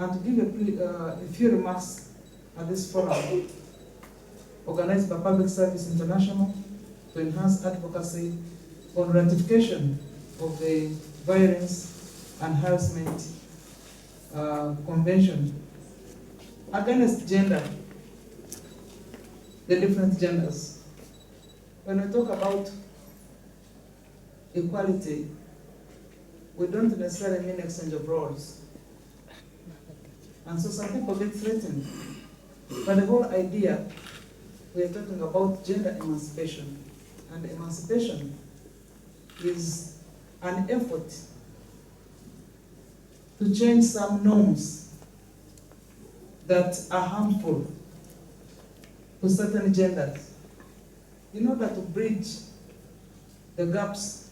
and to give a few remarks at this forum organized by Public Service International to enhance advocacy on ratification of the Violence and Harassment Convention against gender, the different genders. When we talk about equality, we don't necessarily mean exchange of roles. And so some people get threatened. But the whole idea, we are talking about gender emancipation. And emancipation is an effort to change some norms that are harmful to certain genders in order to bridge the gaps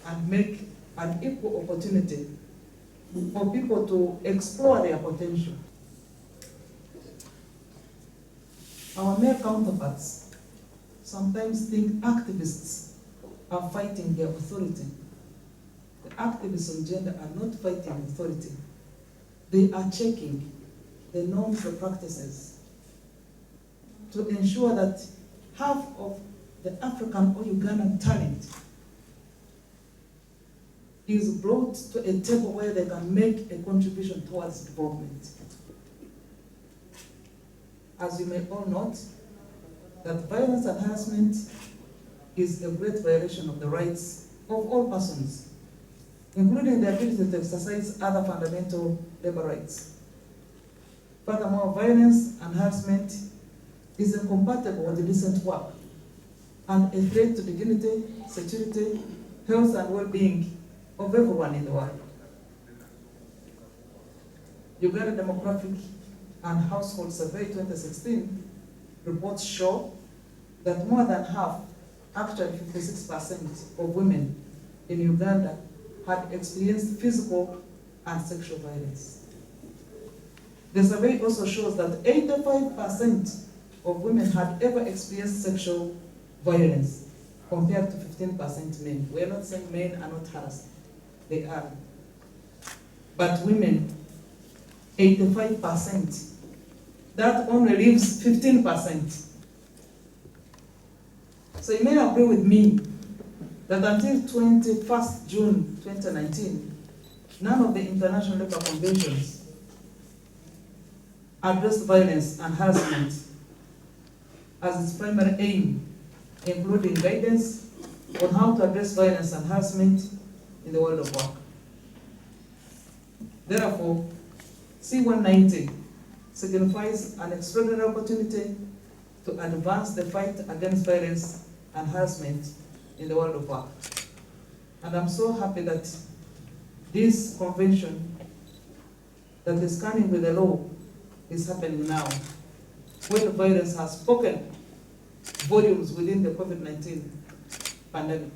and make an equal opportunity for people to explore their potential. Our male counterparts sometimes think activists are fighting their authority. The activists on gender are not fighting authority. They are checking the norms and practices to ensure that half of the African or Ugandan talent is brought to a table where they can make a contribution towards development. As you may all note, that violence and harassment is a great violation of the rights of all persons, including the ability to exercise other fundamental labor rights. Furthermore, violence and harassment is incompatible with decent work and a threat to dignity, security, health, and well-being of everyone in the world. Uganda Demographic and Household Survey 2016 reports show that more than half, actually 56% of women in Uganda had experienced physical and sexual violence. The survey also shows that 85% of women had ever experienced sexual violence, compared to 15% men. We are not saying men are not harassed. They are. But women, 85%. That only leaves 15%. So you may agree with me that until 21st June 2019, none of the international labor conventions addressed violence and harassment as its primary aim, including guidance on how to address violence and harassment in the world of work. Therefore, C190 signifies an extraordinary opportunity to advance the fight against violence and harassment in the world of work. And I'm so happy that this convention that is coming with the law is happening now, when violence has spoken volumes within the COVID-19 pandemic.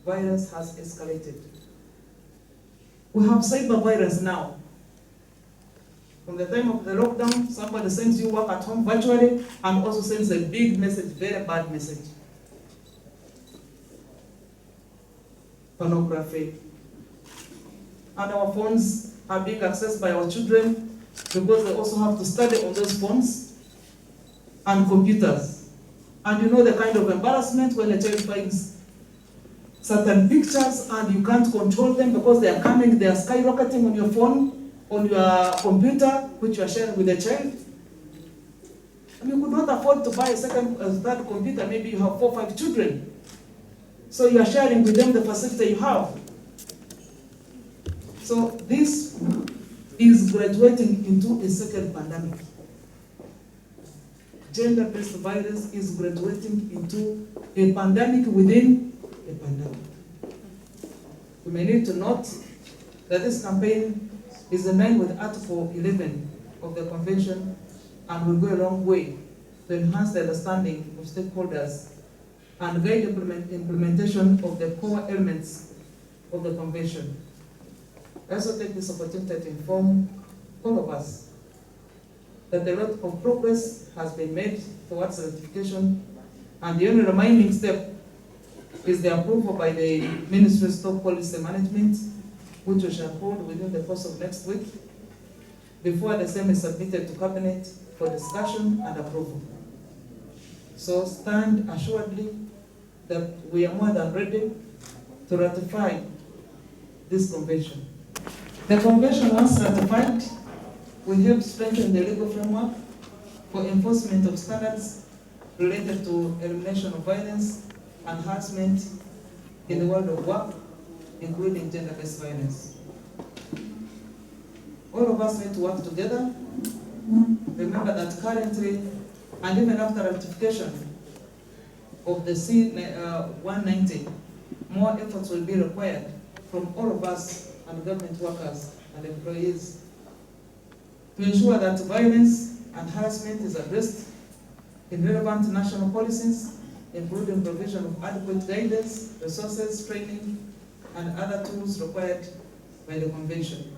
Violence has escalated. We have cyber violence now. From the time of the lockdown, somebody sends you work at home virtually and also sends a big message, very bad message. Pornography. And our phones are being accessed by our children because they also have to study on those phones and computers. And you know the kind of embarrassment when a child finds certain pictures and you can't control them because they are coming, they are skyrocketing on your phone, on your computer, which you are sharing with the child. And you could not afford to buy a third computer, maybe you have 4 or 5 children. So you are sharing with them the facility you have. So this is graduating into a second pandemic. Gender-based violence is graduating into a pandemic within a pandemic. We may need to note that this campaign is in line with Article 11 of the Convention and will go a long way to enhance the understanding of stakeholders and guide implementation of the core elements of the Convention. I also take this opportunity to inform all of us that a lot of progress has been made towards ratification, and the only remaining step is the approval by the Ministry of Stock Policy Management which we shall hold within the course of next week, before the same is submitted to Cabinet for discussion and approval. So stand assuredly that we are more than ready to ratify this convention. The convention, once ratified, will help strengthen the legal framework for enforcement of standards related to elimination of violence and harassment in the world of work, including gender-based violence. All of us need to work together. Remember that currently, and even after ratification of the C-190, more efforts will be required from all of us and government workers and employees to ensure that violence and harassment is addressed in relevant national policies, including provision of adequate guidance, resources, training, and other tools required by the Convention.